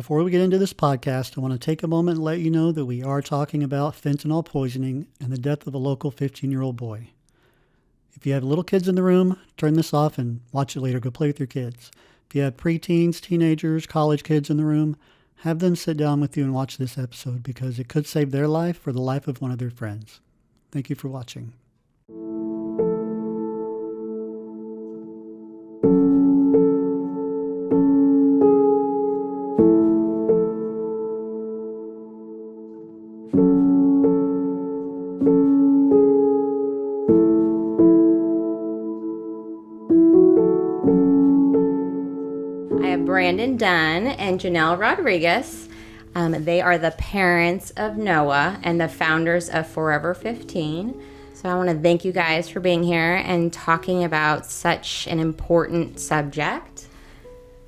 Before we get into this podcast, I want to take a moment and let you know that we are talking about fentanyl poisoning and the death of a local 15-year-old boy. If you have little kids in the room, turn this off and watch it later. Go play with your kids. If you have preteens, teenagers, college kids in the room, have them sit down with you and watch this episode because it could save their life or the life of one of their friends. Thank you for watching. Brandon Dunn and Janel Rodriguez. They are the parents of Noah and the founders of Forever 15. So I want to thank you guys for being here and talking about such an important subject.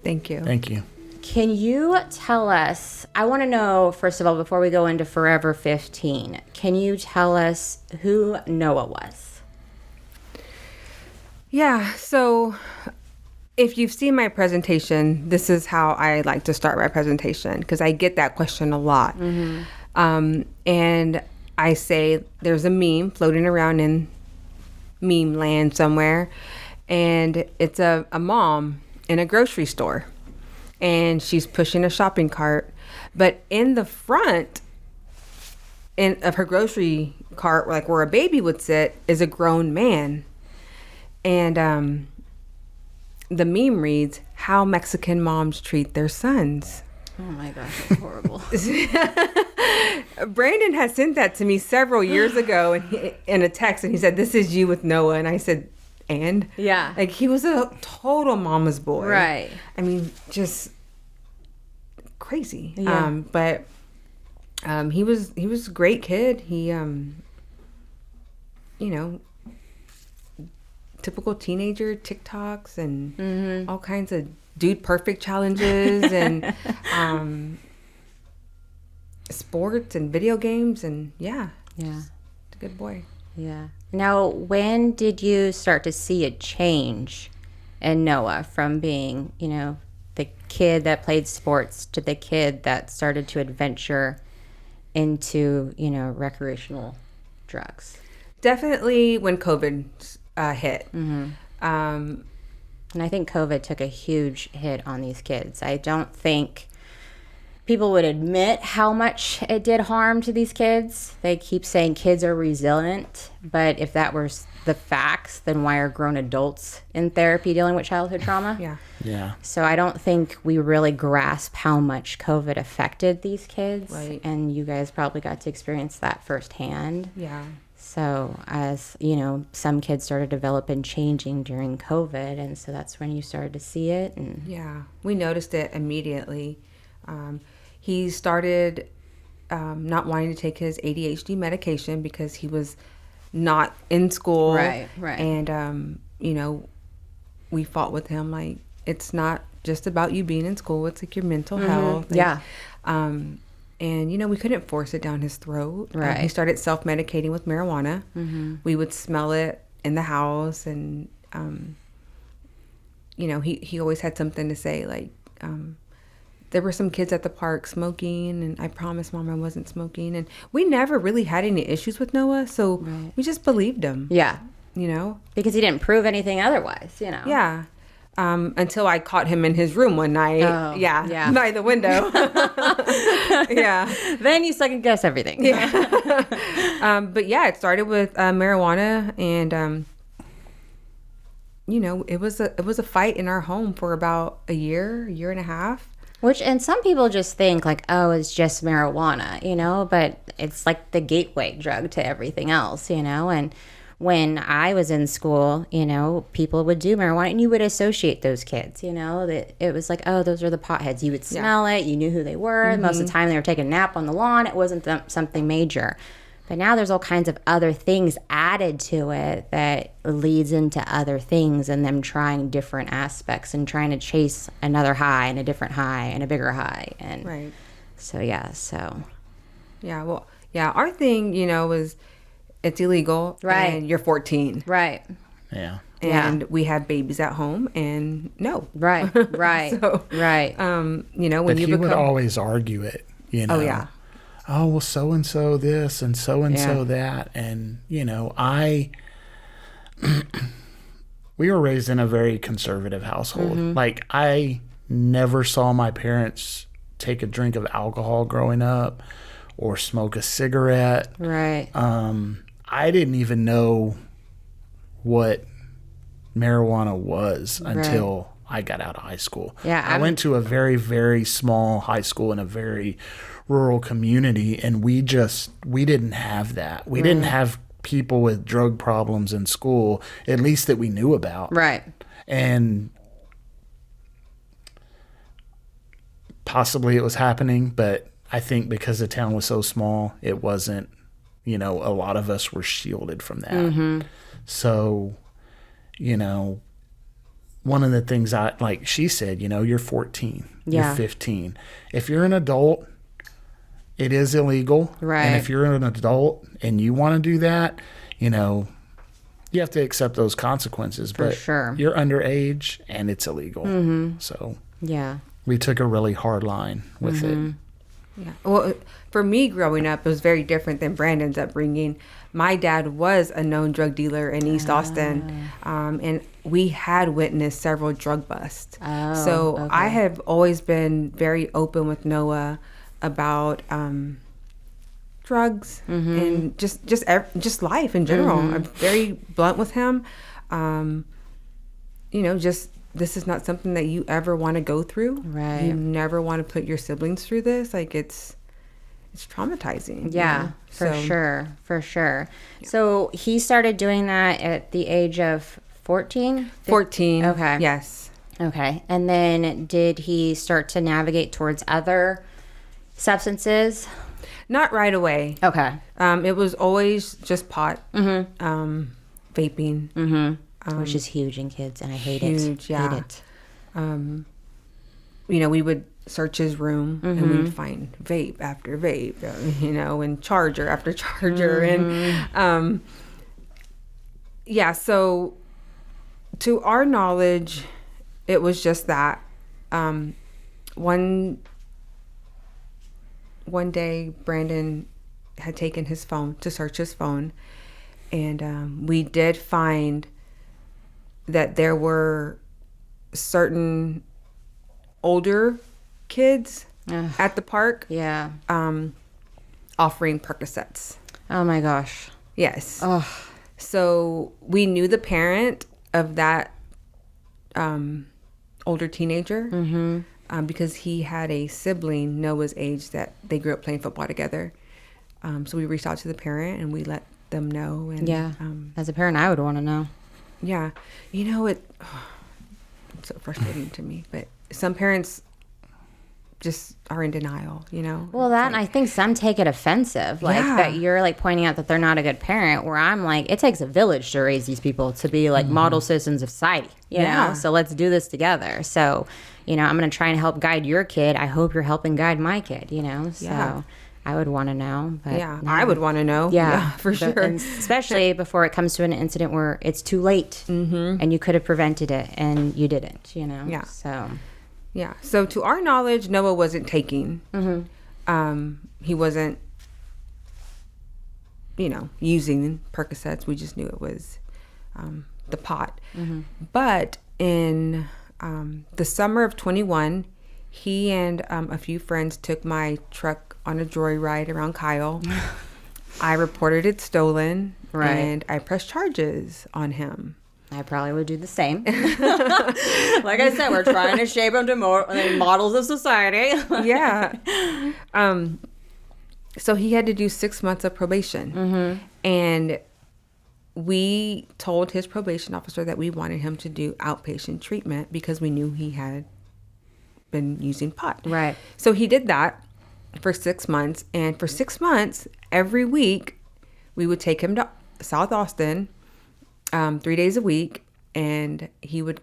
Thank you. Thank you. Can you tell us, I want to know, first of all, before we go into Forever 15, can you tell us who Noah was? Yeah, so if you've seen my presentation, this is how I like to start my presentation because I get that question a lot. Mm-hmm. And I say there's a meme floating around in meme land somewhere, and it's a mom in a grocery store, and she's pushing a shopping cart, but in the front of her grocery cart, like where a baby would sit, is a grown man. And the meme reads, "How Mexican moms treat their sons." Oh my gosh, that's horrible. Brandon had sent that to me several years ago in a text, and he said, "This is you with Noah." And I said, "And?" Yeah. Like, he was a total mama's boy. Right. I mean, just crazy. Yeah. But he was a great kid. He, typical teenager TikToks and all kinds of dude perfect challenges and sports and video games, and yeah, it's a good boy. Yeah. Now, when did you start to see a change in Noah from being, the kid that played sports to the kid that started to adventure into, recreational drugs? Definitely when COVID hit. Mm-hmm. And I think COVID took a huge hit on these kids. I don't think people would admit how much it did harm to these kids. They keep saying kids are resilient, but if that were the facts, then why are grown adults in therapy dealing with childhood trauma? Yeah. So I don't think we really grasp how much COVID affected these kids. Right. And you guys probably got to experience that firsthand. Yeah. So as, some kids started developing changing during COVID, and so that's when you started to see it. And yeah, we noticed it immediately. He started not wanting to take his ADHD medication because he was not in school. Right. And, we fought with him, like, it's not just about you being in school. It's like your mental health. Yeah. And, we couldn't force it down his throat. Right. He started self-medicating with marijuana. Mm-hmm. We would smell it in the house. And, he always had something to say. Like, there were some kids at the park smoking. And I promised Mom I wasn't smoking. And we never really had any issues with Noah. So we just believed him. Yeah. Because he didn't prove anything otherwise, Yeah. Until I caught him in his room one night. Oh, yeah. By the window. Yeah. Then you second guess everything. Yeah. But yeah, it started with marijuana, and it was a fight in our home for about a year and a half. And some people just think like, oh, it's just marijuana, but it's like the gateway drug to everything else, and when I was in school, people would do marijuana and you would associate those kids, that it was like, oh, those are the potheads. You would smell it. You knew who they were. Mm-hmm. Most of the time they were taking a nap on the lawn. It wasn't something major. But now there's all kinds of other things added to it that leads into other things and them trying different aspects and trying to chase another high and a different high and a bigger high. And right. So, yeah. Well, yeah, our thing, was it's illegal. Right. And you're 14. Right. Yeah. and we have babies at home, and no. Right. So, right. You know, when But you he would become, always argue it, you know. oh yeah, Oh, well, so-and-so this and so-and-so that. And, you know, we were raised in a very conservative household. Like, I never saw my parents take a drink of alcohol growing up or smoke a cigarette. Right. I didn't even know what marijuana was until I got out of high school. Yeah, I went to a very, very small high school in a very rural community, and we didn't have that. We didn't have people with drug problems in school, at least that we knew about. Right. And possibly it was happening, but I think because the town was so small, it wasn't, you know, a lot of us were shielded from that. So, you know, one of the things like she said, you know, you're 14, you're 15. If you're an adult, it is illegal. Right. And if you're an adult and you want to do that, you know, you have to accept those consequences. For but sure. You're underage and it's illegal. So Yeah. we took a really hard line with it. yeah. Well, for me growing up, it was very different than Brandon's upbringing. My dad was a known drug dealer in East Austin, and we had witnessed several drug busts. So I have always been very open with Noah about drugs and just life in general. I'm very blunt with him. You know, just this is not something that you ever want to go through. Right. You never want to put your siblings through this. Like it's traumatizing. Yeah, you know? for sure. So he started doing that at the age of 14? 14. Okay. Yes. Okay. And then did he start to navigate towards other substances? Not right away. Okay. It was always just pot, vaping. Which is huge in kids, and I hate Huge, it. yeah. Hate it. You know, we would search his room and we'd find vape after vape, you know, and charger after charger. And yeah, so to our knowledge, it was just that. One day, Brandon had taken his phone to search his phone, and we did find that there were certain older kids at the park Yeah. offering Percocets. Oh my gosh. Yes. Oh. So we knew the parent of that older teenager because he had a sibling Noah's age that they grew up playing football together. So we reached out to the parent and we let them know. And Yeah. As a parent, I would want to know. yeah, you know it's so frustrating to me, but some parents just are in denial, you know. Well, that, and I think some take it offensive, like that you're like pointing out that they're not a good parent, where I'm like, it takes a village to raise these people to be like model citizens of society, you know? So let's do this together. So, you know, I'm going to try and help guide your kid. I hope you're helping guide my kid, you know? So I would want to know. But yeah, I would want to know. Yeah, for sure. And especially before it comes to an incident where it's too late and you could have prevented it and you didn't, you know? Yeah. So... Yeah. So to our knowledge, Noah wasn't taking. He wasn't, you know, using Percocets. We just knew it was the pot. But in the summer of 21, he and a few friends took my truck on a joyride around Kyle. I reported it stolen, and I pressed charges on him. I probably would do the same. Like I said, we're trying to shape them to models of society. Yeah. So he had to do 6 months of probation. And we told his probation officer that we wanted him to do outpatient treatment because we knew he had been using pot. Right. So he did that for 6 months. And for 6 months, every week, we would take him to South Austin 3 days a week, and he would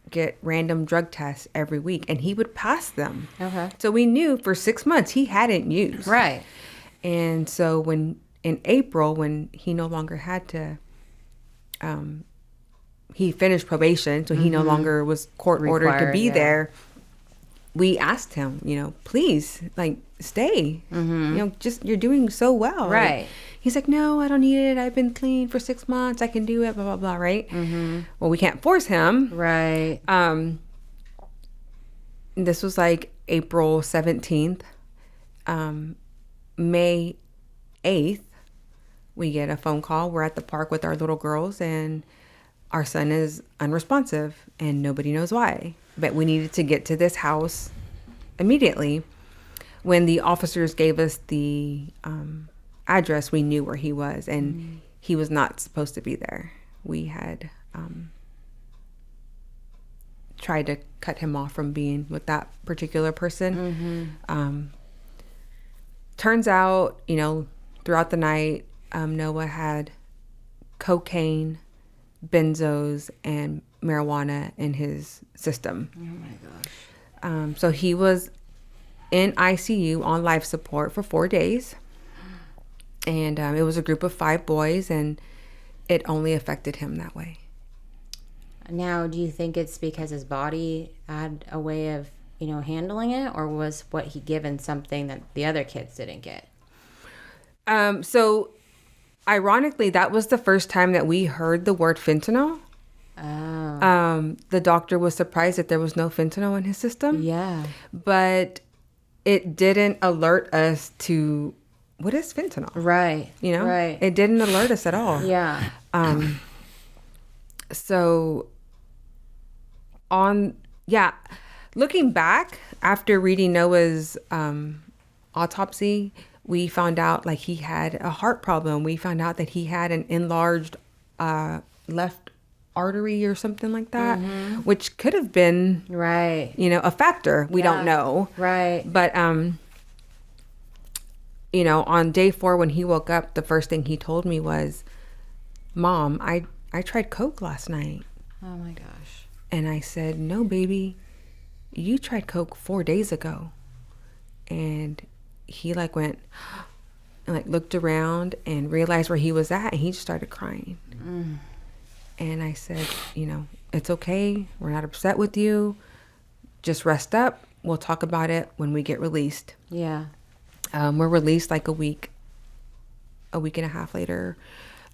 get random drug tests every week, and he would pass them. Okay. So we knew for 6 months he hadn't used. Right. And so when in April, when he no longer had to, he finished probation, so he no longer was court ordered to Required, be yeah. there. We asked him, please, like, stay. Just, you're doing so well. Right. Like, he's like, no, I don't need it. I've been clean for 6 months. I can do it, blah, blah, blah, right? Well, we can't force him. Right. This was like April 17th. May 8th, we get a phone call. We're at the park with our little girls, and our son is unresponsive, and nobody knows why. But we needed to get to this house immediately. When the officers gave us the address, we knew where he was, and he was not supposed to be there. We had tried to cut him off from being with that particular person. Turns out, throughout the night, Noah had cocaine, benzos, and marijuana in his system. Oh my gosh. So he was in ICU on life support for 4 days. And it was a group of 5 boys, and it only affected him that way. Now, do you think it's because his body had a way of, handling it, or was what he given something that the other kids didn't get? So ironically, that was the first time that we heard the word fentanyl. Oh. The doctor was surprised that there was no fentanyl in his system. Yeah. But it didn't alert us to what is fentanyl. Right. Right. It didn't alert us at all. Yeah. So looking back after reading Noah's autopsy, we found out like he had a heart problem. We found out that he had an enlarged left artery or something like that, which could have been Right. a factor. We don't know. Right. But on day 4 when he woke up, the first thing he told me was, Mom, I tried Coke last night. Oh my gosh. And I said, no, baby, you tried Coke 4 days ago. And he went and looked around and realized where he was at, and he just started crying. And I said, it's okay. We're not upset with you. Just rest up. We'll talk about it when we get released. Yeah. We're released a week and a half later.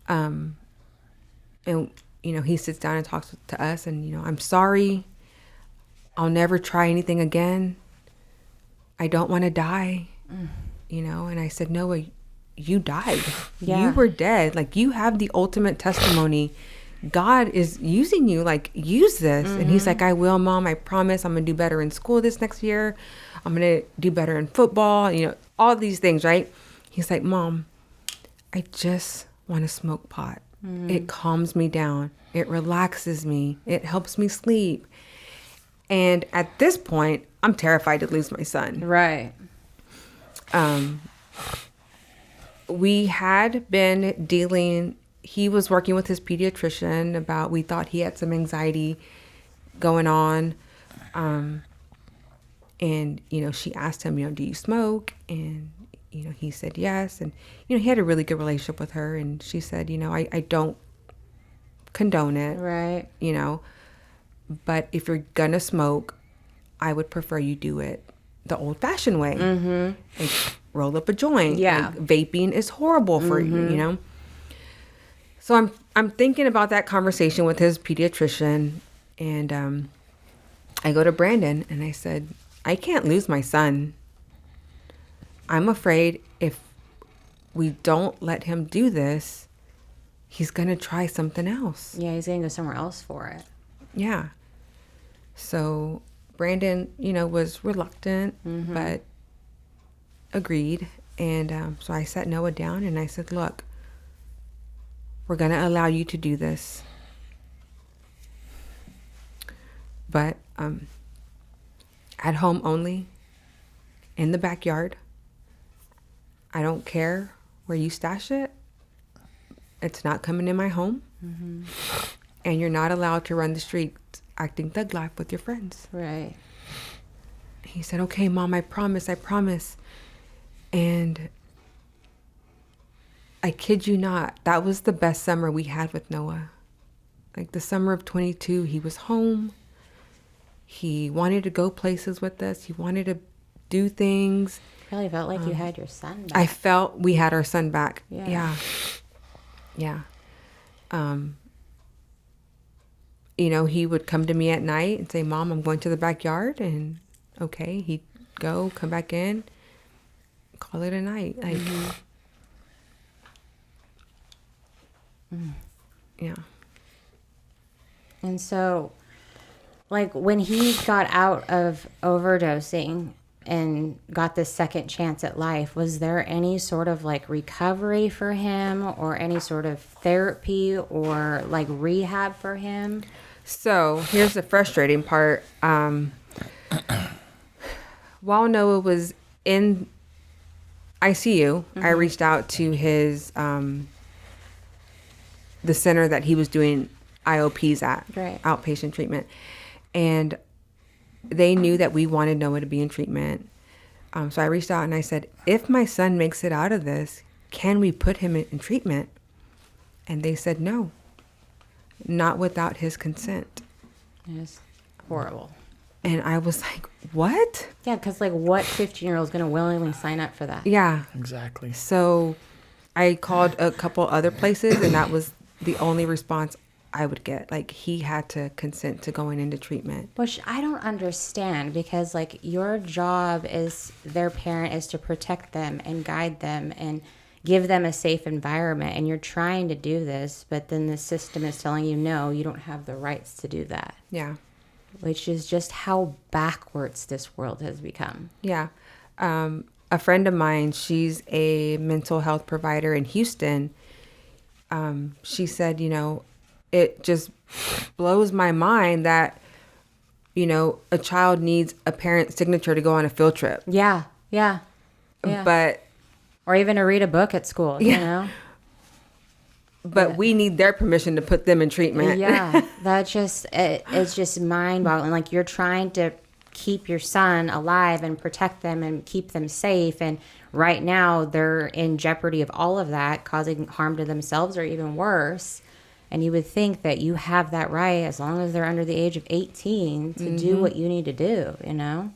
And, he sits down and talks to us, and, I'm sorry. I'll never try anything again. I don't want to die. And I said, Noah, you died. Yeah. You were dead. You have the ultimate testimony. God is using you. Use this. And he's like, I will, Mom. I promise I'm going to do better in school this next year. I'm going to do better in football. All these things, right? He's like, Mom, I just want to smoke pot. It calms me down. It relaxes me. It helps me sleep. And at this point, I'm terrified to lose my son. Right. We had been dealing, he was working with his pediatrician we thought he had some anxiety going on. And, she asked him, do you smoke? And, he said yes. And, he had a really good relationship with her. And she said, I don't condone it. Right. But if you're going to smoke, I would prefer you do it the old-fashioned way. Roll up a joint. Yeah. Vaping is horrible for you, So I'm thinking about that conversation with his pediatrician, and I go to Brandon and I said, I can't lose my son. I'm afraid if we don't let him do this, he's going to try something else. Yeah, he's going to go somewhere else for it. Yeah. So Brandon, was reluctant, but agreed. And so I sat Noah down and I said, look, we're going to allow you to do this. But at home only, in the backyard. I don't care where you stash it. It's not coming in my home. And you're not allowed to run the streets acting thug life with your friends. Right. He said, okay, Mom, I promise. And I kid you not, that was the best summer we had with Noah. Like the summer of 22, he was home. He wanted to go places with us. He wanted to do things. Really felt like you had your son back. I felt we had our son back. Yeah. Yeah. You know, he would come to me at night and say, Mom, I'm going to the backyard. And okay, he'd go, come back in, call it a night. Like, yeah. And so, like, when he got out of overdosing and got this second chance at life, was there any sort of like recovery for him or any sort of therapy or like rehab for him? So here's the frustrating part. While Noah was in ICU, I reached out to his the center that he was doing IOPs at, Right. outpatient treatment, and they knew that we wanted Noah to be in treatment. So I reached out and I said, if my son makes it out of this, can we put him in treatment? And they said no, not without his consent. It's horrible. And I was like, what? Yeah, because like what 15-year-old is going to willingly sign up for that? Yeah. Exactly. So I called a couple other places, and that was the only response I would get. Like, he had to consent to going into treatment. Which I don't understand, because like your job as their parent is to protect them and guide them and give them a safe environment. And you're trying to do this, but then the system is telling you, no, you don't have the rights to do that. Yeah. Which is just how backwards this world has become. Yeah. A friend of mine, she's a mental health provider in Houston. She said, you know, it just blows my mind that, you know, a child needs a parent's signature to go on a field trip. Yeah. But Or even to read a book at school, you know? But we need their permission to put them in treatment. Yeah, that's just, it's just mind-boggling. Like, you're trying to keep your son alive and protect them and keep them safe. And right now, they're in jeopardy of all of that, causing harm to themselves or even worse. And you would think that you have that right as long as they're under the age of 18 to do what you need to do, you know?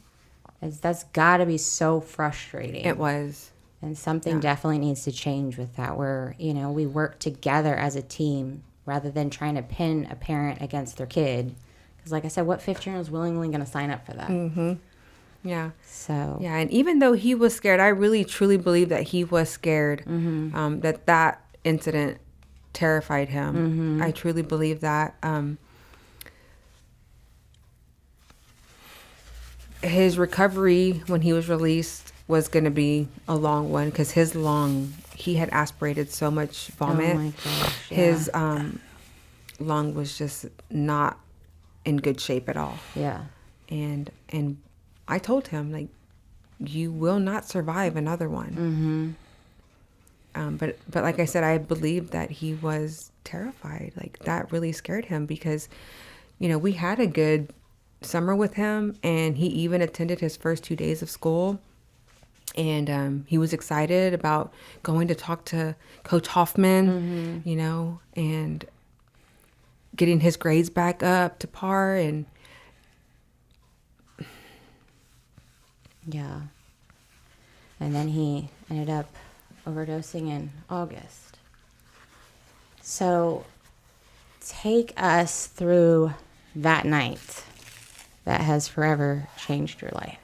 That's got to be so frustrating. It was. And something definitely needs to change with that, where, you know, we work together as a team rather than trying to pin a parent against their kid. Because like I said, what 15-year-old is willingly going to sign up for that? Yeah. So. Yeah, and even though he was scared, I really, truly believe that he was scared, that incident terrified him. I truly believe that. His recovery when he was released was going to be a long one, because his lung, he had aspirated so much vomit. Oh my gosh. Yeah. His lung was just not in good shape at all. Yeah. And I told him, like, you will not survive another one. But like I said, I believed that he was terrified. Like, that really scared him, because, you know, we had a good summer with him, and he even attended his first 2 days of school. And he was excited about going to talk to Coach Hoffman, you know, and getting his grades back up to par. And Yeah. And then he ended up overdosing in August. So take us through that night that has forever changed your life.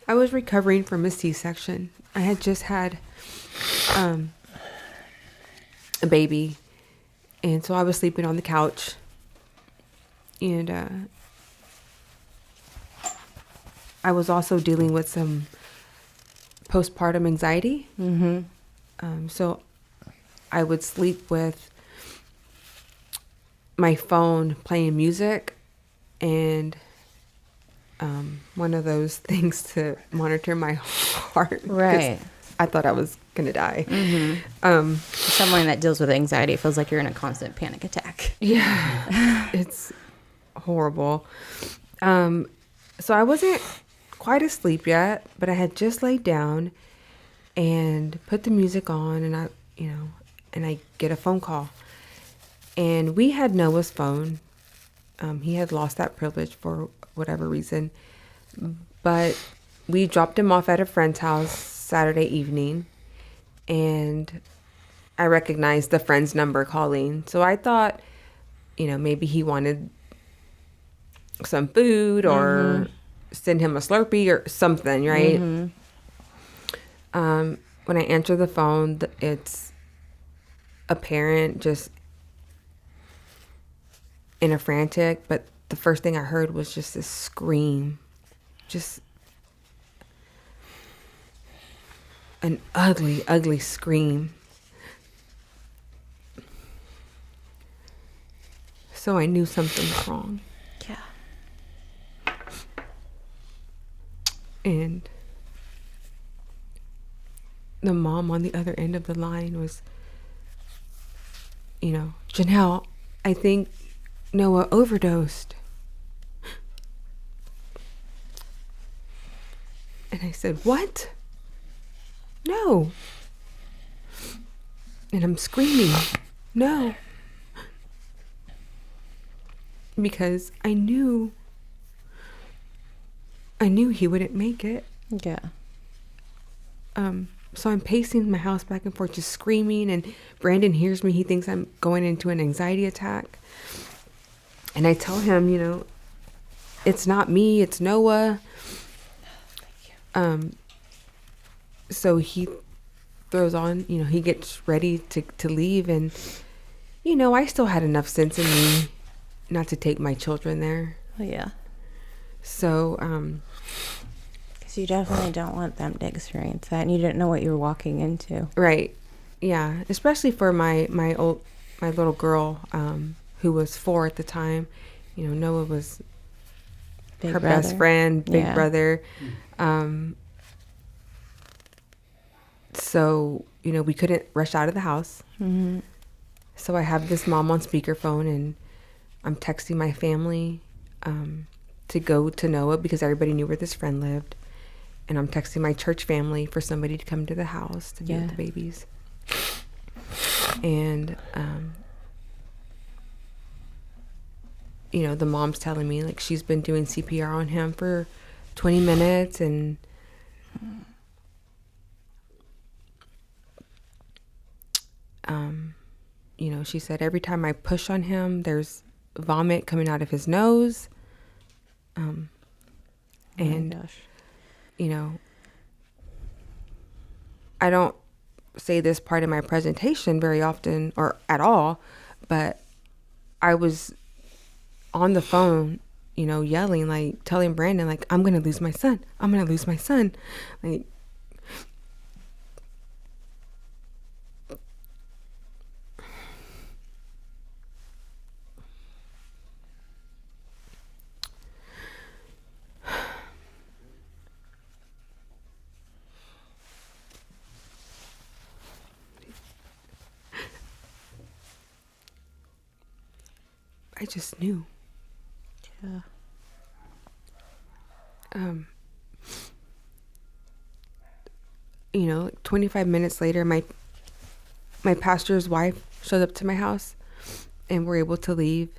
I was recovering from a C-section. I had just had a baby, and so I was sleeping on the couch, and I was also dealing with some postpartum anxiety. So I would sleep with my phone playing music and one of those things to monitor my heart. Right. I thought I was gonna die. Someone that deals with anxiety feels like you're in a constant panic attack. Yeah, it's horrible. So I wasn't quite asleep yet, but I had just laid down and put the music on, and I get a phone call. And we had Noah's phone. He had lost that privilege for whatever reason. But we dropped him off at a friend's house Saturday evening. And I recognized the friend's number calling. So I thought, maybe he wanted some food or send him a Slurpee or something, right? When I answer the phone, it's a parent just in a frantic, but the first thing I heard was just this scream, just an ugly, ugly scream. So I knew something was wrong. Yeah. And the mom on the other end of the line was, Janel, I think Noah overdosed. And I said, what? No. And I'm screaming, no. Because I knew he wouldn't make it. Yeah. So I'm pacing my house back and forth, just screaming, and Brandon hears me. He thinks I'm going into an anxiety attack. And I tell him, it's not me, it's Noah. So he throws on, he gets ready to leave. And, I still had enough sense in me not to take my children there. Oh, yeah. So, because you definitely don't want them to experience that, and you didn't know what you were walking into. Right. Yeah. Especially for my little girl, who was 4 at the time. Noah was Big her brother. best friend, big Yeah. brother. So, we couldn't rush out of the house. Mm-hmm. So I have this mom on speakerphone, and I'm texting my family to go to Noah because everybody knew where this friend lived. And I'm texting my church family for somebody to come to the house to be with the babies. And, the mom's telling me, like, she's been doing CPR on him for 20 minutes. And she said every time I push on him, there's vomit coming out of his nose. And, gosh. I don't say this part of my presentation very often or at all, but I was on the phone, yelling, like, telling Brandon, like, I'm going to lose my son. I'm going to lose my son. Like, I just knew. Yeah. 25 minutes later, my pastor's wife showed up to my house, and we're able to leave.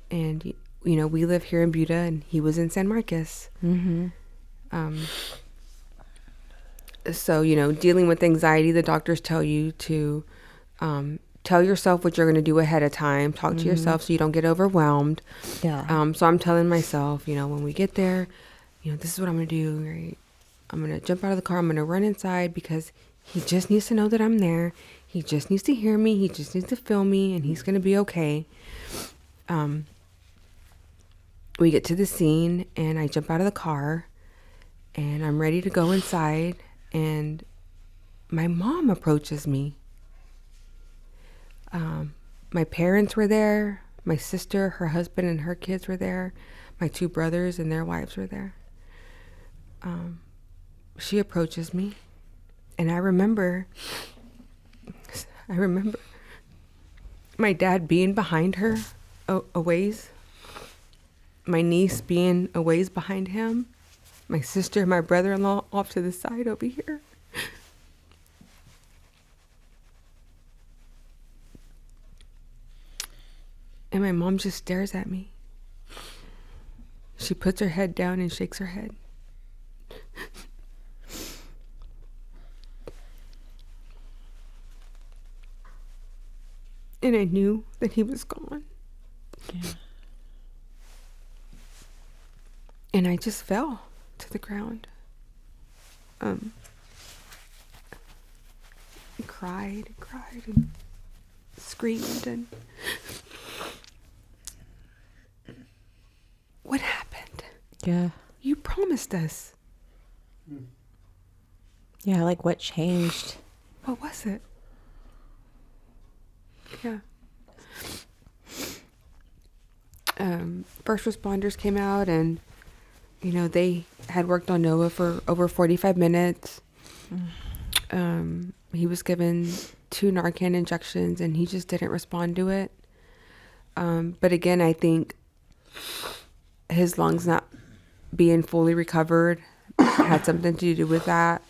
And we live here in Buda, and he was in San Marcos. Mm-hmm. So dealing with anxiety, the doctors tell you to tell yourself what you're going to do ahead of time. Talk to yourself so you don't get overwhelmed. Yeah. So I'm telling myself, when we get there, this is what I'm going to do. Right? I'm going to jump out of the car. I'm going to run inside because he just needs to know that I'm there. He just needs to hear me. He just needs to feel me, and he's going to be okay. We get to the scene, and I jump out of the car, and I'm ready to go inside, and my mom approaches me. My parents were there. My sister, her husband, and her kids were there. My 2 brothers and their wives were there. She approaches me, And I remember my dad being behind her a ways, my niece being a ways behind him, my sister and my brother-in-law off to the side over here. And my mom just stares at me. She puts her head down and shakes her head. And I knew that he was gone. Yeah. And I just fell to the ground. Cried and screamed and what happened? Yeah. You promised us. Yeah, like what changed? What was it? Yeah. First responders came out and, they had worked on Noah for over 45 minutes. He was given 2 Narcan injections and he just didn't respond to it. But again, I think his lungs not being fully recovered had something to do with that.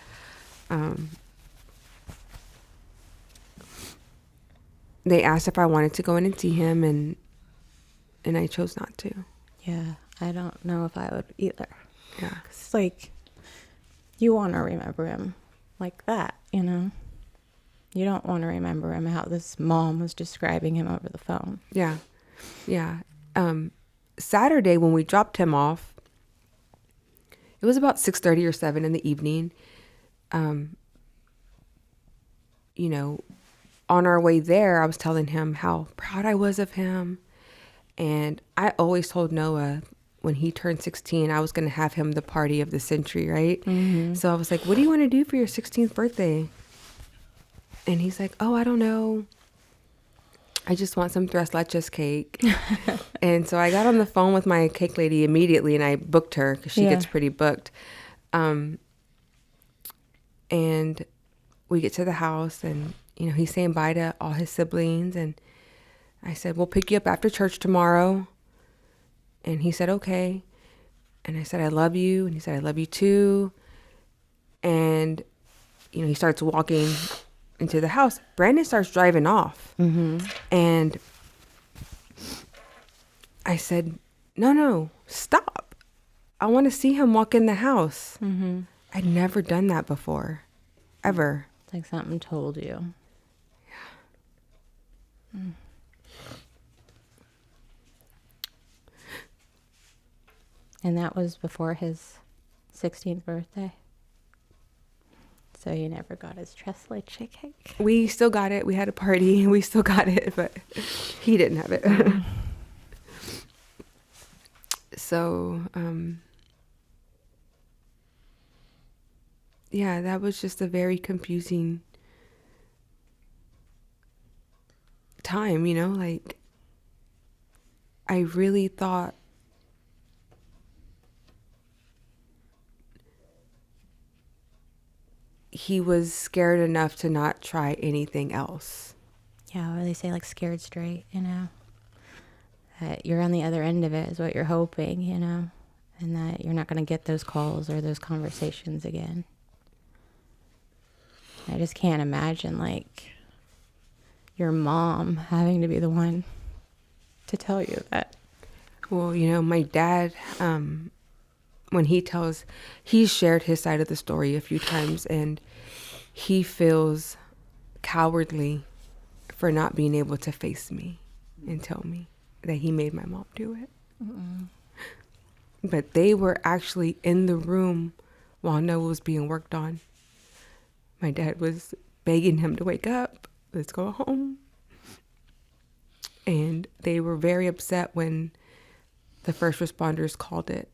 They asked if I wanted to go in and see him, and I chose not to. Yeah, I don't know if I would either. Yeah. It's like, you want to remember him like that, You don't want to remember him how this mom was describing him over the phone. Yeah. Yeah. Saturday when we dropped him off, it was about 6:30 or 7 in the evening. On our way there, I was telling him how proud I was of him. And I always told Noah when he turned 16, I was going to have him the party of the century, right? Mm-hmm. So I was like, what do you want to do for your 16th birthday? And he's like, oh, I don't know. I just want some tres leches cake. And so I got on the phone with my cake lady immediately and I booked her because she gets pretty booked. And we get to the house and, he's saying bye to all his siblings. And I said, we'll pick you up after church tomorrow. And he said, okay. And I said, I love you. And he said, I love you too. And, he starts walking into the house. Brandon starts driving off. Mm-hmm. And I said, no, stop. I want to see him walk in the house. Mm-hmm. I'd never done that before, ever. It's like something told you. Yeah. Mm. And that was before his 16th birthday. So you never got his tres leche cake? We still got it. We had a party. We still got it, but he didn't have it. So, yeah, that was just a very confusing time, like I really thought he was scared enough to not try anything else. Yeah, or they say like scared straight, that you're on the other end of it is what you're hoping, and that you're not going to get those calls or those conversations again. I just can't imagine like your mom having to be the one to tell you that. Well, my dad, when he's shared his side of the story a few times, and he feels cowardly for not being able to face me and tell me that he made my mom do it. Mm-mm. But they were actually in the room while Noah was being worked on. My dad was begging him to wake up. Let's go home. And they were very upset when the first responders called it.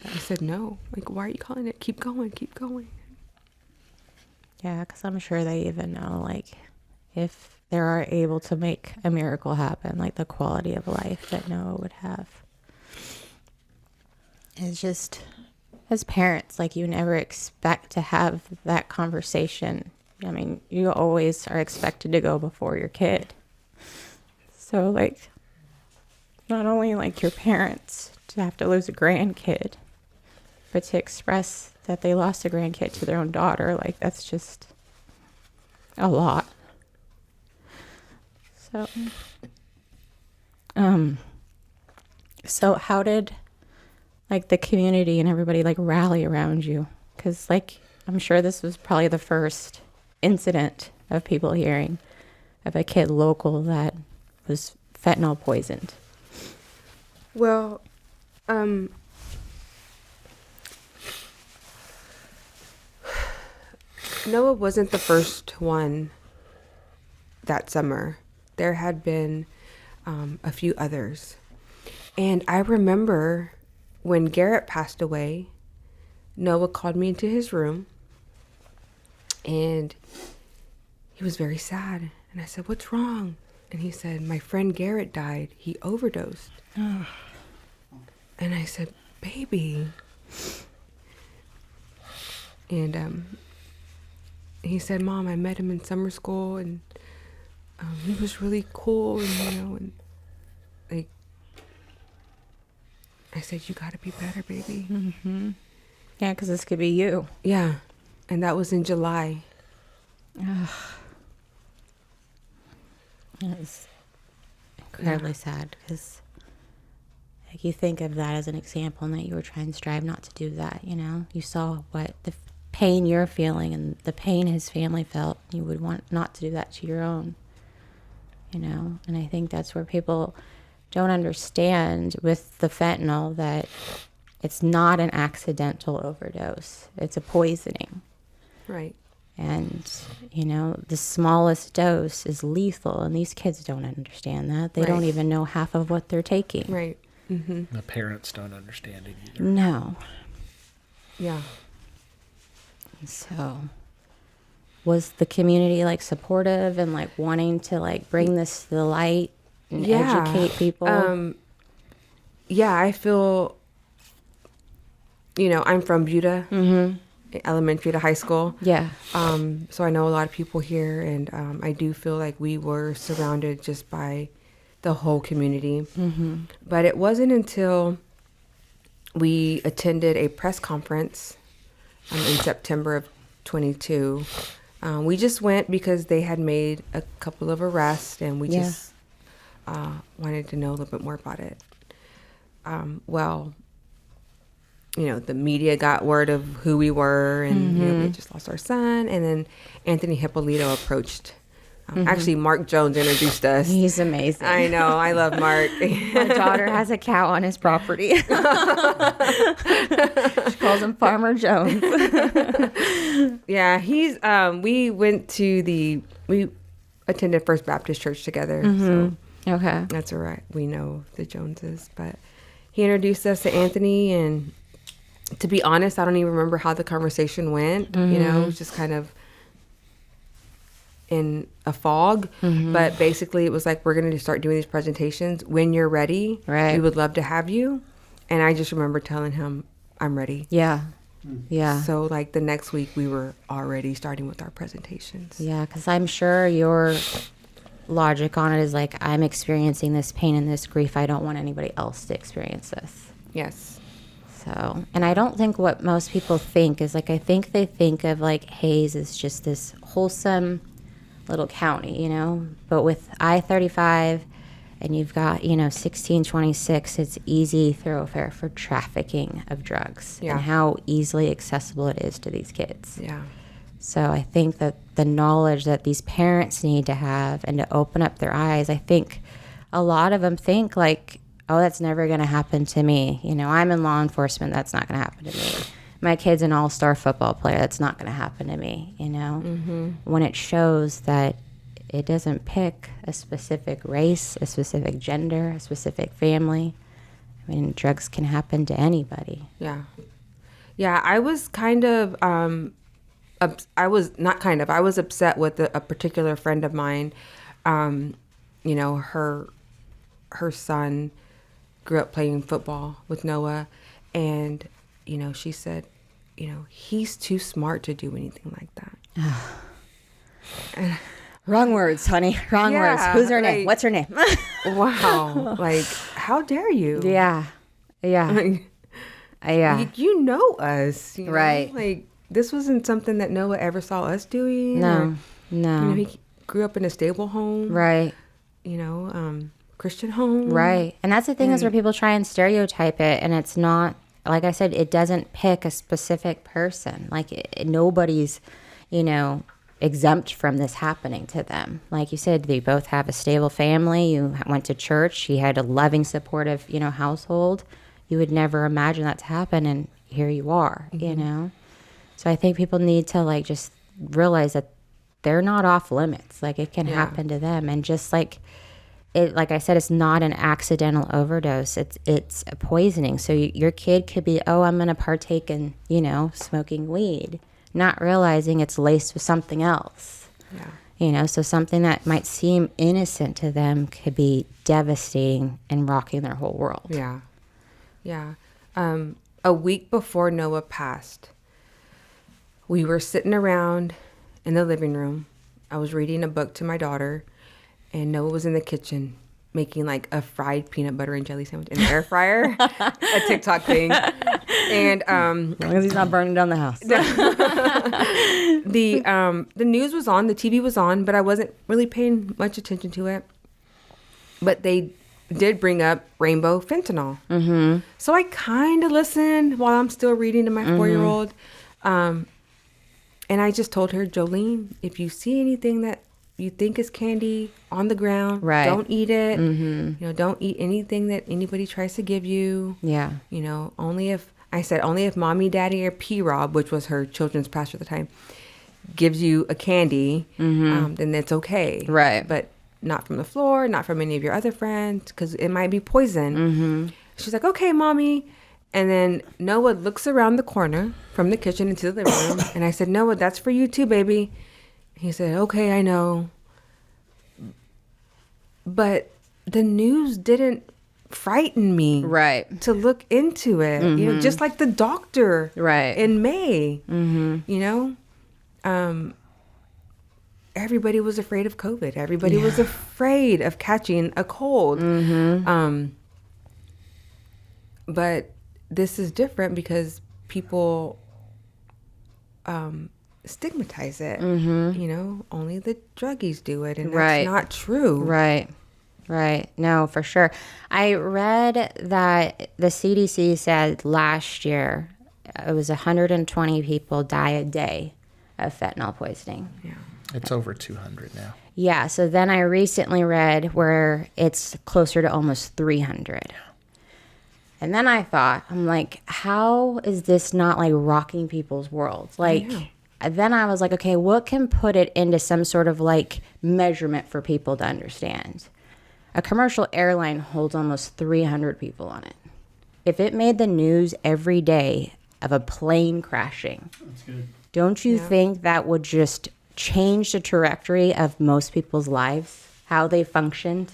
I said, no, like, why are you calling it? Keep going, keep going. Yeah, because I'm sure they even know, like, if they are able to make a miracle happen, like the quality of life that Noah would have. It's just, as parents, like, you never expect to have that conversation. I mean, you always are expected to go before your kid. So, like, not only, like, your parents to have to lose a grandkid, but to express that they lost a grandkid to their own daughter, like, that's just a lot. So how did, like, the community and everybody, like, rally around you? Because, like, I'm sure this was probably the first incident of people hearing of a kid local that was fentanyl poisoned. Well, Noah wasn't the first one that summer. There had been a few others. And I remember when Garrett passed away, Noah called me into his room and he was very sad. And I said, "What's wrong?" And he said, "My friend Garrett died. He overdosed." And I said, "Baby." And he said, "Mom, I met him in summer school and he was really cool, and and like," I said, "You gotta be better, baby." Mm-hmm. Yeah, because this could be you. Yeah, and that was in July. It was incredibly sad, because, like, you think of that as an example and that you were trying to strive not to do that, You saw what the pain you're feeling and the pain his family felt. You would want not to do that to your own, And I think that's where people don't understand with the fentanyl that it's not an accidental overdose. It's a poisoning. Right. And, the smallest dose is lethal. And these kids don't understand that. They don't even know half of what they're taking. Right. Mm-hmm. The parents don't understand it either. No. Yeah. So, was the community, like, supportive and, like, wanting to, like, bring this to the light and educate people? Yeah, I feel, I'm from Buda. Mm-hmm. Elementary to high school. Yeah. So I know a lot of people here, and I do feel like we were surrounded just by the whole community. Mm-hmm. But it wasn't until we attended a press conference in September of 22. We just went because they had made a couple of arrests, and we just wanted to know a little bit more about it. The media got word of who we were, and we had just lost our son. And then Anthony Hippolito approached. Actually, Mark Jones introduced us. He's amazing. I know. I love Mark. My daughter has a cow on his property. She calls him Farmer Jones. Yeah, he's. We attended First Baptist Church together. So Okay. that's all right. We know the Joneses, but he introduced us to Anthony, and to be honest, I don't even remember how the conversation went. It was just kind of in a fog. But basically, it was like, we're going to start doing these presentations. When you're ready, we would love to have you. And I just remember telling him, I'm ready. Yeah. Yeah. So, like, the next week, we were already starting with our presentations. Yeah, because I'm sure your logic on it is like, I'm experiencing this pain and this grief. I don't want anybody else to experience this. Yes. So, and I don't think what most people think is, like, I think they think of, like, Hayes as just this wholesome little county, but with I-35 and you've got, 1626, it's easy thoroughfare for trafficking of drugs and how easily accessible it is to these kids. Yeah. So I think that the knowledge that these parents need to have and to open up their eyes, I think a lot of them think, like, oh, that's never going to happen to me. I'm in law enforcement. That's not going to happen to me. My kid's an all-star football player. That's not going to happen to me, When it shows that it doesn't pick a specific race, a specific gender, a specific family. I mean, drugs can happen to anybody. Yeah. Yeah, I was kind of, I was upset with a particular friend of mine. Her son grew up playing football with Noah, and she said, he's too smart to do anything like that. Wrong words, honey. Wrong words. Who's her name? What's her name? Wow. Like, how dare you? Yeah. Yeah. Yeah. You know us. Right. Like, this wasn't something that Noah ever saw us doing. No. No. He grew up in a stable home. Right. Christian home. Right. And that's the thing is where people try and stereotype it. And it's not, like I said, it doesn't pick a specific person. Like, nobody's, exempt from this happening to them. Like you said, they both have a stable family. You went to church. He had a loving, supportive, household. You would never imagine that to happen, and here you are, So I think people need to, like, just realize that they're not off limits. Like, it can happen to them. And just like I said, it's not an accidental overdose. It's a poisoning. So your kid could be, I'm going to partake in, smoking weed, not realizing it's laced with something else. Yeah. So something that might seem innocent to them could be devastating and rocking their whole world. Yeah. Yeah. A week before Noah passed, we were sitting around in the living room. I was reading a book to my daughter, and Noah was in the kitchen making like a fried peanut butter and jelly sandwich in the air fryer, a TikTok thing. And as long as he's not burning down the house. The news was on, the TV was on, but I wasn't really paying much attention to it. But they did bring up rainbow fentanyl. Mm-hmm. So I kind of listened while I'm still reading to my 4-year-old. And I just told her, Jolene, if you see anything that you think is candy on the ground, don't eat it. Mm-hmm. Don't eat anything that anybody tries to give you. Yeah. Only if mommy, daddy, or P-Rob, which was her children's pastor at the time, gives you a candy, then that's okay. Right. But not from the floor, not from any of your other friends, because it might be poison. Mm-hmm. She's like, okay, mommy. And then Noah looks around the corner from the kitchen into the living room. And I said, Noah, that's for you too, baby. He said, okay, I know. But the news didn't frighten me. Right. To look into it. Mm-hmm. Just like the doctor. Right. In May. Mm-hmm. Everybody was afraid of COVID. Everybody was afraid of catching a cold. Mm-hmm. But this is different because people stigmatize it. Only the druggies do it, and that's not true. Right. No, for sure. I read that the CDC said last year it was 120 people die a day of fentanyl poisoning. Yeah. It's over 200 now. Yeah. So then I recently read where it's closer to almost 300. And then I thought, I'm like, how is this not like rocking people's worlds? Like, then I was like, okay, what can put it into some sort of like measurement for people to understand? A commercial airline holds almost 300 people on it. If it made the news every day of a plane crashing, That's good. Don't you think that would just change the trajectory of most people's lives, how they functioned?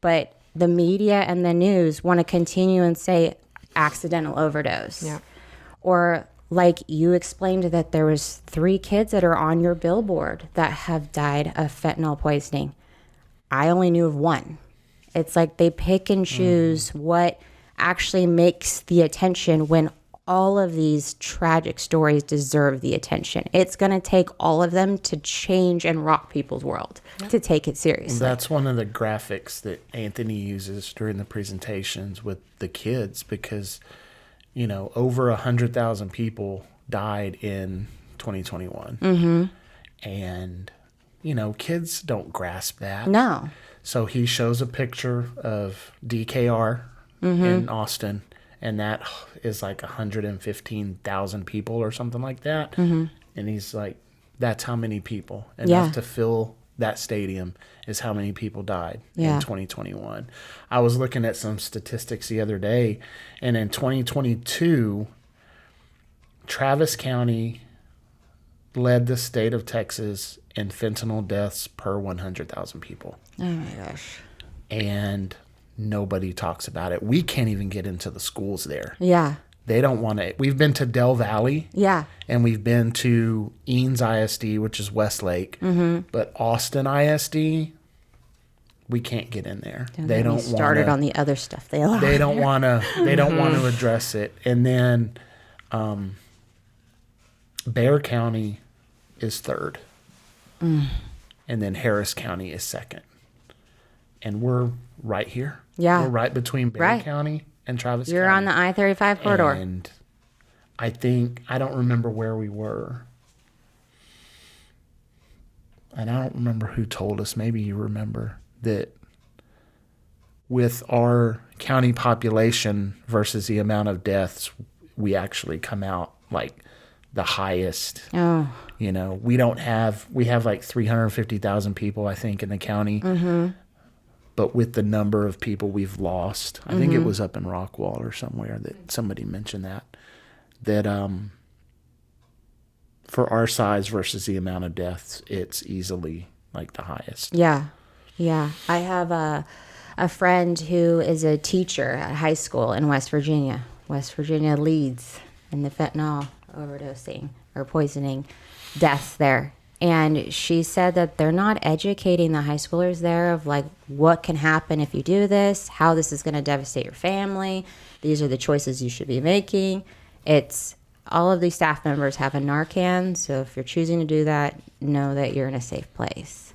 But the media and the news want to continue and say accidental overdose. Yeah. Or like you explained that there was 3 kids that are on your billboard that have died of fentanyl poisoning. I only knew of 1. It's like they pick and choose what actually makes the attention when all of these tragic stories deserve the attention. It's going to take all of them to change and rock people's world, to take it seriously. That's one of the graphics that Anthony uses during the presentations with the kids because, over 100,000 people died in 2021. Mm-hmm. And, kids don't grasp that. No. So he shows a picture of DKR in Austin, and that is like 115,000 people or something like that. Mm-hmm. And he's like, that's how many people. Enough to fill that stadium is how many people died in 2021. I was looking at some statistics the other day, and in 2022, Travis County led the state of Texas in fentanyl deaths per 100,000 people. Oh my gosh. And nobody talks about it. We can't even get into the schools there. Yeah. They don't want to. We've been to Del Valley. Yeah. And we've been to Eanes ISD, which is Westlake. But Austin ISD, we can't get in there. They don't want started on the other stuff they allow. They don't want to. They don't want to address it. And then Bexar County is third, and then Harris County is second. And we're right here. Yeah. We're right between Bexar County and Travis County. You're on the I-35 corridor. And I don't remember where we were. And I don't remember who told us. Maybe you remember that with our county population versus the amount of deaths, we actually come out like the highest. Oh. You know, we have like 350,000 people, I think, in the county. But with the number of people we've lost, I think it was up in Rockwall or somewhere that somebody mentioned that for our size versus the amount of deaths, it's easily like the highest. Yeah. Yeah. I have a friend who is a teacher at high school in West Virginia. West Virginia leads in the fentanyl overdosing or poisoning deaths there. And she said that they're not educating the high schoolers there of like what can happen if you do this, how this is going to devastate your family. These are the choices you should be making. It's all of these staff members have a Narcan. So if you're choosing to do that, know that you're in a safe place.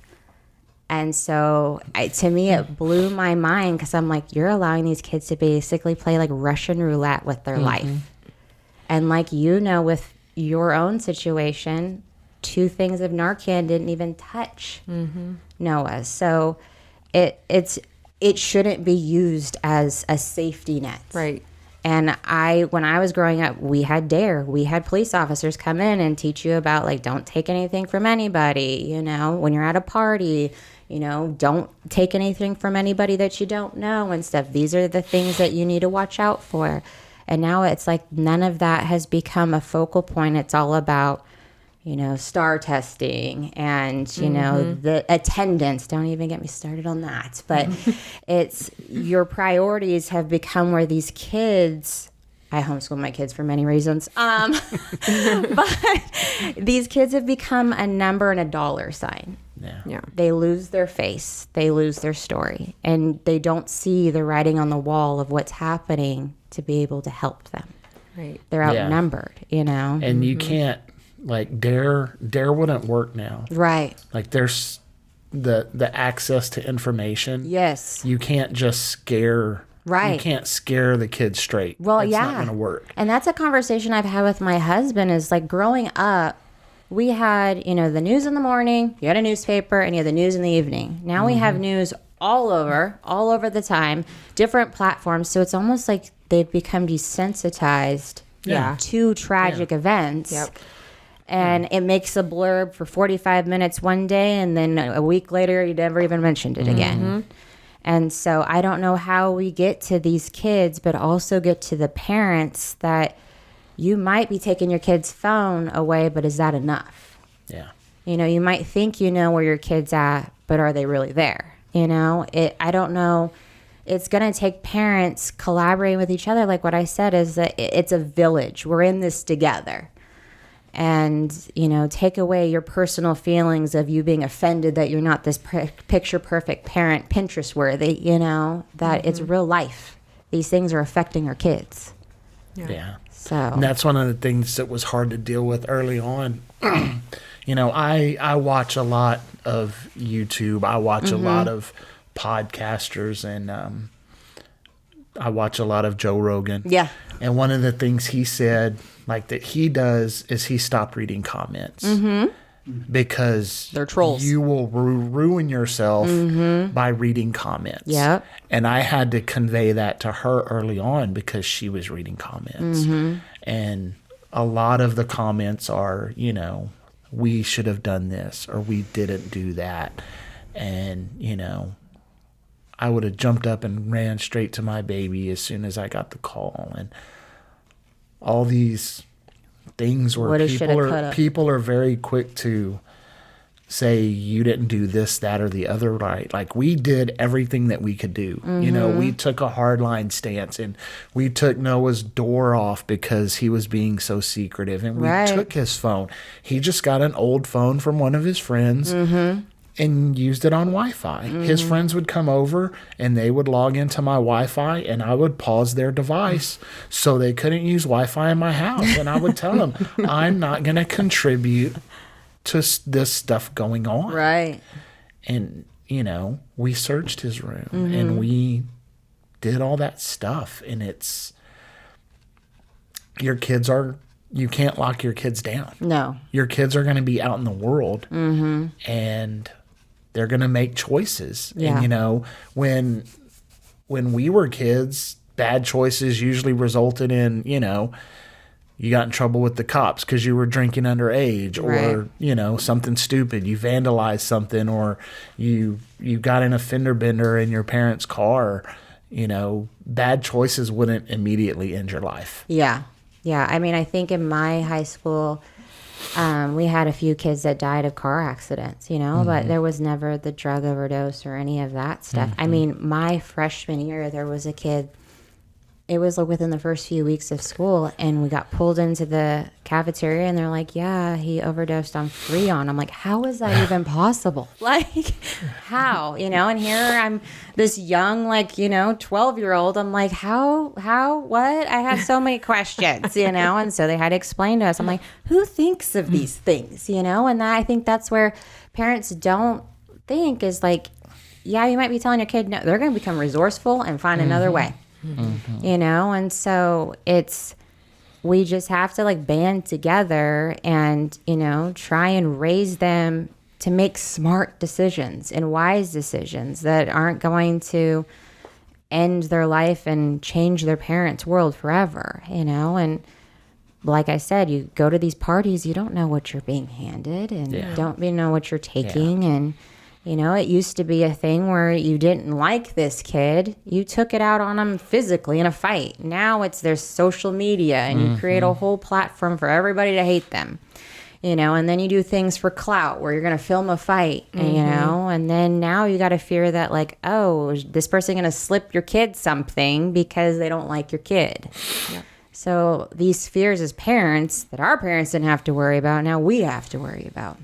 And so to me, it blew my mind because I'm like, you're allowing these kids to basically play like Russian roulette with their life. And like, with your own situation, 2 things of Narcan didn't even touch Noah. So it shouldn't be used as a safety net. Right. And when I was growing up, we had DARE. We had police officers come in and teach you about like, don't take anything from anybody, when you're at a party, don't take anything from anybody that you don't know and stuff. These are the things that you need to watch out for. And now it's like none of that has become a focal point. It's all about, STAR testing and, the attendance. Don't even get me started on that. But it's your priorities have become where these kids, I homeschool my kids for many reasons. But these kids have become a number and a dollar sign. Yeah. They lose their face. They lose their story. And they don't see the writing on the wall of what's happening to be able to help them. Right. They're outnumbered, And you can't, like, DARE wouldn't work now. Right. Like, there's the access to information. Yes. You can't just scare. Right. You can't scare the kids straight. Well, It's yeah. not going to work. And that's a conversation I've had with my husband is like growing up, we had, the news in the morning, you had a newspaper, and you had the news in the evening. Now we have news all over the time, different platforms. So it's almost like they've become desensitized to tragic events. Yep. And it makes a blurb for 45 minutes one day, and then a week later, you never even mentioned it again. And so I don't know how we get to these kids, but also get to the parents that you might be taking your kid's phone away, but is that enough? Yeah. You might think you know where your kid's at, but are they really there? I don't know. It's going to take parents collaborating with each other. Like what I said is that it's a village. We're in this together. And, take away your personal feelings of you being offended that you're not this picture perfect parent, Pinterest worthy, that it's real life. These things are affecting our kids. Yeah. So And that's one of the things that was hard to deal with early on. I watch a lot of YouTube. I watch a lot of podcasters, and I watch a lot of Joe Rogan. Yeah. And one of the things he said, like that he does, is he stopped reading comments. Because they're trolls. You will ruin yourself by reading comments. Yep. And I had to convey that to her early on because she was reading comments. And a lot of the comments are, we should have done this or we didn't do that. And, I would have jumped up and ran straight to my baby as soon as I got the call. And all these things where people are very quick to say you didn't do this, that, or the other right. Like, we did everything that we could do. You know, we took a hardline stance, and we took Noah's door off because he was being so secretive, and we took his phone. He just got an old phone from one of his friends and used it on Wi-Fi. His friends would come over and they would log into my Wi-Fi, and I would pause their device so they couldn't use Wi-Fi in my house. And I would tell them, I'm not going to contribute to this stuff going on. Right. And, you know, we searched his room and we did all that stuff. And it's, you can't lock your kids down. No. Your kids are going to be out in the world and they're going to make choices. Yeah. And, you know, when we were kids, bad choices usually resulted in, you know, you got in trouble with the cops because you were drinking underage, or, you know, something stupid. You vandalized something, or you got in a fender bender in your parents' car. You know, bad choices wouldn't immediately end your life. Yeah. Yeah. I mean, I think in my high school, we had a few kids that died of car accidents, you know, but there was never the drug overdose or any of that stuff. I mean, my freshman year, there was a kid, it was like within the first few weeks of school, and we got pulled into the cafeteria, and they're like, yeah, he overdosed on Freon. I'm like, how is that even possible? Like, how, you know? And here I'm this young, like, you know, 12-year-old. I'm like, how, what? I had so many questions, you know? And so they had to explain to us. I'm like, who thinks of these things, you know? And I think that's where parents don't think, is like, yeah, you might be telling your kid, no, they're going to become resourceful and find another way. You know, and so we just have to like band together and, you know, try and raise them to make smart decisions and wise decisions that aren't going to end their life and change their parents' world forever, you know. And like I said, you go to these parties, you don't know what you're being handed, and you don't know what you're taking. And you know, it used to be a thing where you didn't like this kid, you took it out on them physically in a fight. Now there's social media, and you create a whole platform for everybody to hate them, you know, and then you do things for clout where you're going to film a fight, you know, and then now you got to fear that, like, oh, is this person going to slip your kid something because they don't like your kid? Yep. So these fears as parents that our parents didn't have to worry about, now we have to worry about.